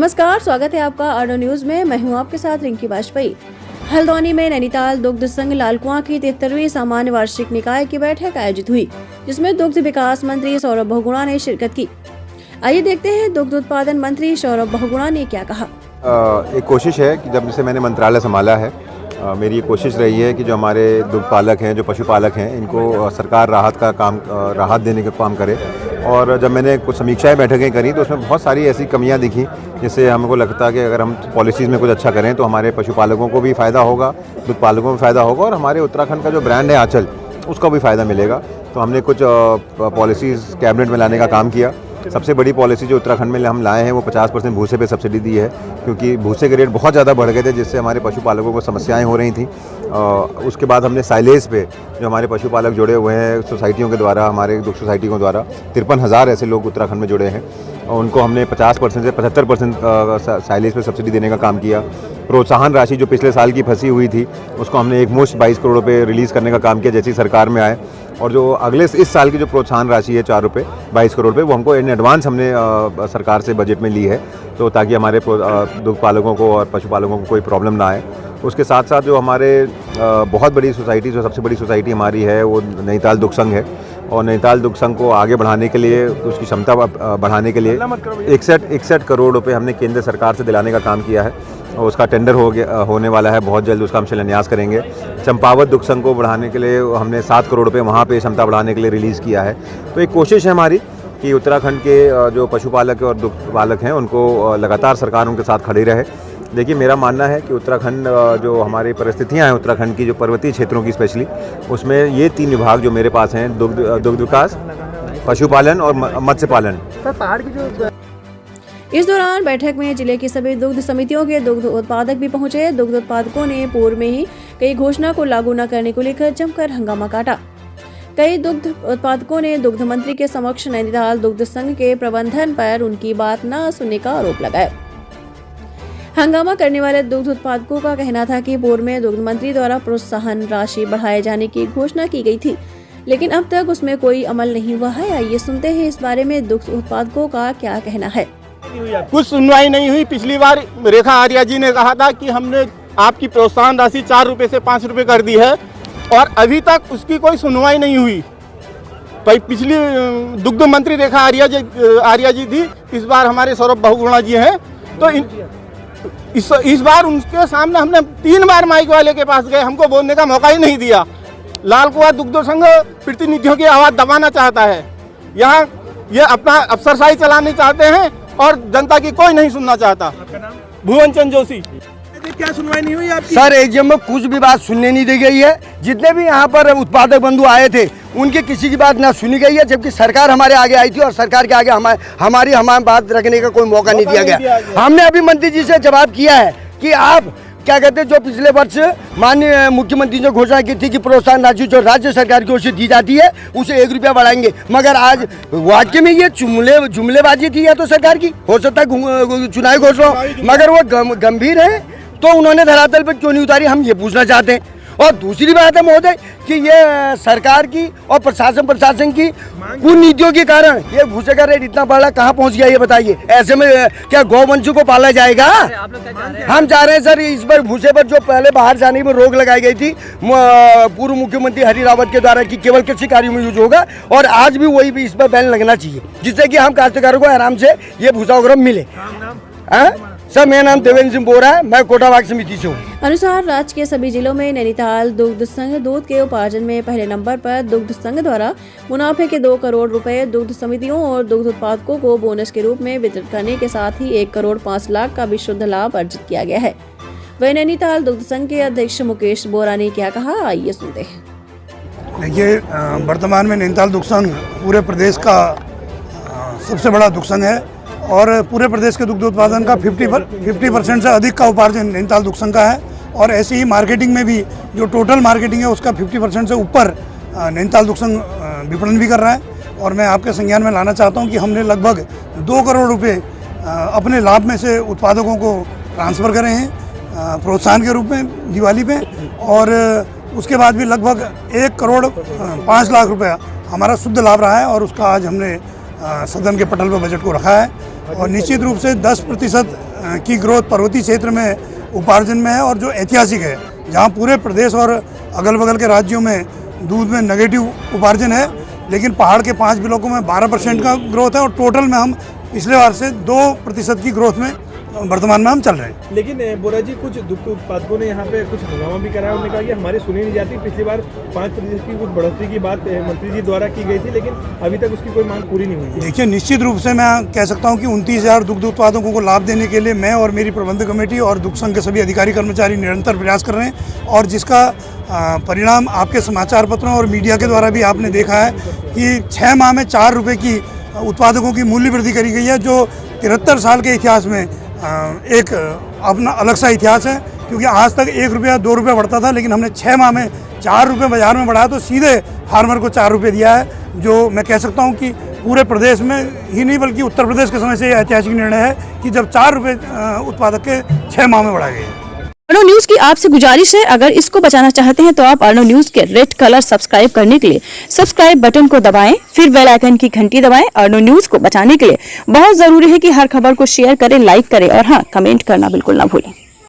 नमस्कार, स्वागत है आपका आर्डो न्यूज में। मैं हूं आपके साथ रिंकी वाजपेयी। हल्द्वानी में नैनीताल दुग्ध संघ लालकुआं की 73वीं सामान्य वार्षिक निकाय की बैठक आयोजित हुई, जिसमें दुग्ध विकास मंत्री सौरभ बहुगुणा ने शिरकत की। आइए देखते हैं दुग्ध उत्पादन मंत्री सौरभ बहुगुणा ने क्या कहा। एक कोशिश है कि जब से मैंने मंत्रालय संभाला है, मेरी ये कोशिश रही है कि जो हमारे दुग्ध पालक हैं, जो पशुपालक हैं, इनको सरकार राहत देने का काम करे। और जब मैंने कुछ समीक्षाएं बैठकें करी तो उसमें बहुत सारी ऐसी कमियां दिखी जिससे हमको लगता है कि अगर हम पॉलिसीज़ में कुछ अच्छा करें तो हमारे पशुपालकों को भी फ़ायदा होगा, दुग्ध पालकों को भी फ़ायदा होगा और हमारे उत्तराखंड का जो ब्रांड है आंचल, उसका भी फ़ायदा मिलेगा। तो हमने कुछ पॉलिसीज़ कैबिनेट में लाने का काम किया। सबसे बड़ी पॉलिसी जो उत्तराखंड में हम लाए हैं वो 50% भूसे पे सब्सिडी दी है, क्योंकि भूसे के रेट बहुत ज़्यादा बढ़ गए थे, जिससे हमारे पशुपालकों को समस्याएं हो रही थी। उसके बाद हमने साइलेज पे जो हमारे पशुपालक जुड़े हुए हैं सोसाइटियों के द्वारा, हमारे दुग्ध सोसाइटियों के द्वारा 53,000 ऐसे लोग उत्तराखंड में जुड़े हैं, और उनको हमने 50% से 75% साइलेज पे सब्सिडी देने का काम किया। प्रोत्साहन राशि जो पिछले साल की फंसी हुई थी उसको हमने एक मुश्त 22 करोड़ रुपये रिलीज़ करने का काम किया जैसी सरकार में आए। और जो अगले इस साल की जो प्रोत्साहन राशि है 4 रुपये 22 करोड़ रुपये, वो हमको इन एडवांस हमने सरकार से बजट में ली है, तो ताकि हमारे दुग्ध पालकों को और पशुपालकों को कोई प्रॉब्लम ना आए। उसके साथ साथ जो हमारे बहुत बड़ी सोसाइटी, जो सबसे बड़ी सोसाइटी हमारी है वो नैनीताल दुग्ध संघ है, और नैनीताल दुग्ध संघ को आगे बढ़ाने के लिए, उसकी क्षमता बढ़ाने के लिए 61 करोड़ रुपए हमने केंद्र सरकार से दिलाने का काम किया है, और उसका टेंडर होने वाला है बहुत जल्द, उसका हम शिलान्यास करेंगे। चंपावत दुग्ध संघ को बढ़ाने के लिए हमने 7 करोड़ रुपये वहाँ पे क्षमता बढ़ाने के लिए रिलीज़ किया है। तो एक कोशिश है हमारी कि उत्तराखंड के जो पशुपालक और दुग्ध पालक हैं उनको लगातार सरकार उनके साथ खड़ी रहे। देखिए, मेरा मानना है कि उत्तराखंड जो हमारी परिस्थितियां हैं उत्तराखंड की, जो पर्वतीय क्षेत्रों की स्पेशली, उसमें ये 3 विभाग जो मेरे पास हैं, दुग्ध विकास, पशुपालन और मत्स्य पालन। इस दौरान बैठक में जिले की सभी दुग्ध समितियों के दुग्ध उत्पादक भी पहुंचे। दुग्ध उत्पादकों ने पूर्व में ही कई घोषणा को लागू न करने को लेकर जमकर हंगामा काटा। कई दुग्ध उत्पादकों ने दुग्ध मंत्री के समक्ष नैनीताल दुग्ध संघ के प्रबंधन पर उनकी बात न सुनने का आरोप लगाया। हंगामा करने वाले दुग्ध उत्पादकों का कहना था कि पूर्व में दुग्ध मंत्री द्वारा प्रोत्साहन राशि बढ़ाए जाने की घोषणा की गई थी, लेकिन अब तक उसमें कोई अमल नहीं हुआ है। आइए सुनते हैं इस बारे में दुग्ध उत्पादकों का क्या कहना है। कुछ सुनवाई नहीं हुई। पिछली बार रेखा आर्या जी ने कहा था कि हमने आपकी प्रोत्साहन राशि 4 रुपए से 5 रुपए कर दी है, और अभी तक उसकी कोई सुनवाई नहीं हुई। पिछली दुग्ध मंत्री रेखा आर्या जी थी, इस बार हमारे सौरभ बहुगुणा जी हैं। तो इस बार उनके सामने हमने 3 बार माइक वाले के पास गए, हमको बोलने का मौका ही नहीं दिया। लालकुआं दुग्ध संघ प्रतिनिधियों की आवाज़ दबाना चाहता है, यहाँ ये अपना अफसरशाही चलाने चाहते हैं और जनता की कोई नहीं सुनना चाहता। भुवन चंद जोशी। क्या सुनवाई नहीं हुई आपकी? सर, एजीएम में कुछ भी बात सुनने नहीं दी गई है। जितने भी यहाँ पर उत्पादक बंधु आए थे उनकी किसी की बात ना सुनी गई है, जबकि सरकार हमारे आगे आई थी और सरकार के आगे हमारी बात रखने का कोई मौका नहीं दिया गया। हमने अभी मंत्री जी से जवाब किया है कि आप क्या कहते हैं, जो पिछले वर्ष माननीय मुख्यमंत्री ने घोषणा की थी कि प्रोत्साहन राशि जो राज्य सरकार की ओर से दी जाती है उसे 1 रुपया बढ़ाएंगे, मगर आज वाक्य में ये जुमलेबाजी थी या तो सरकार की, हो सकता है चुनावी घोषणा, मगर वो गंभीर है तो उन्होंने धरातल पर क्यों नहीं उतारी, हम ये पूछना चाहते हैं। और दूसरी बात है महोदय कि ये सरकार की और प्रशासन की कुनीतियों के कारण ये भूसे का रेट इतना बढ़ा कहाँ पहुँच गया, ये बताइए। ऐसे में क्या गौवंशों को पाला जाएगा? हम चाह रहे हैं सर, इस पर भूसे पर जो पहले बाहर जाने में रोक लगाई गई थी पूर्व मुख्यमंत्री हरि रावत के द्वारा कि केवल कृषि कार्यों में यूज होगा, और आज भी वही भी इस पर बैन लगना चाहिए, जिससे कि हम काश्तकारों को आराम से ये भूसा वगैरह मिले। सर, मेरा नाम देवेंद्र सिंह बोरा है, मैं कोटाबाग समिति से हूँ। अनुसार राज्य के सभी जिलों में नैनीताल दुग्ध संघ दूध के उपार्जन में पहले नंबर पर। दुग्ध संघ द्वारा मुनाफे के 2 करोड़ रुपए दुग्ध समितियों और दुग्ध उत्पादकों को बोनस के रूप में वितरित करने के साथ ही 1 करोड़ 5 लाख का भी शुद्ध लाभ अर्जित किया गया है। वह नैनीताल दुग्ध संघ के अध्यक्ष मुकेश बोरा ने क्या कहा, आइए सुनते हैं। देखिए, वर्तमान में नैनीताल दुग्ध संघ पूरे प्रदेश का सबसे बड़ा दुग्ध संघ है, और पूरे प्रदेश के दुग्ध उत्पादन का 50% से अधिक का उपार्जन नैनीताल दुग्ध संघ का है। और ऐसे ही मार्केटिंग में भी जो टोटल मार्केटिंग है उसका 50% से ऊपर नैनीताल दुग्ध संघ विपणन भी कर रहा है। और मैं आपके संज्ञान में लाना चाहता हूं कि हमने लगभग 2 करोड़ रुपए अपने लाभ में से उत्पादकों को ट्रांसफ़र करे हैं प्रोत्साहन के रूप में दिवाली पे, और उसके बाद भी लगभग 1 करोड़ 5 लाख रुपया हमारा शुद्ध लाभ रहा है, और उसका आज हमने सदन के पटल पर बजट को रखा है। और निश्चित रूप से 10% की ग्रोथ पर्वतीय क्षेत्र में उपार्जन में है और जो ऐतिहासिक है, जहाँ पूरे प्रदेश और अगल बगल के राज्यों में दूध में नेगेटिव उपार्जन है, लेकिन पहाड़ के 5 ब्लॉकों में 12% का ग्रोथ है और टोटल में हम पिछले बार से 2% की ग्रोथ में वर्तमान में हम चल रहे हैं। लेकिन बोरा जी, कुछ दुग्ध उत्पादकों ने यहाँ पे कुछ हंगामा भी कराया। उन्होंने कहा कि हमारी सुनी नहीं जाती। पिछली बार 5% की कुछ बढ़ोतरी की बात मंत्री जी द्वारा की गई थी, लेकिन अभी तक उसकी कोई मांग पूरी नहीं हुई। देखिए, निश्चित रूप से मैं कह सकता हूँ कि 29,000 दुग्ध उत्पादकों को लाभ देने के लिए मैं और मेरी प्रबंधक कमेटी और दुग्ध संघ के सभी अधिकारी कर्मचारी निरंतर प्रयास कर रहे हैं और जिसका परिणाम आपके समाचार पत्रों और मीडिया के द्वारा भी आपने देखा है कि 6 माह में 4 रुपये की उत्पादकों की मूल्य वृद्धि करी गई है, जो 73 साल के इतिहास में एक अपना अलग सा इतिहास है। क्योंकि आज तक 1 रुपया 2 रुपया बढ़ता था, लेकिन हमने 6 माह में 4 रुपये बाजार में बढ़ाया, तो सीधे फार्मर को 4 रुपये दिया है, जो मैं कह सकता हूँ कि पूरे प्रदेश में ही नहीं बल्कि उत्तर प्रदेश के समय से यह ऐतिहासिक निर्णय है कि जब 4 रुपये उत्पादक के 6 माह में बढ़ाए गए हैं। अर्णव न्यूज की आपसे गुजारिश है, अगर इसको बचाना चाहते हैं तो आप अर्णव न्यूज के रेड कलर सब्सक्राइब करने के लिए सब्सक्राइब बटन को दबाएं, फिर बेल आइकन की घंटी दबाएं। अर्णव न्यूज को बचाने के लिए बहुत जरूरी है कि हर खबर को शेयर करें, लाइक करें और हाँ, कमेंट करना बिल्कुल ना भूलें।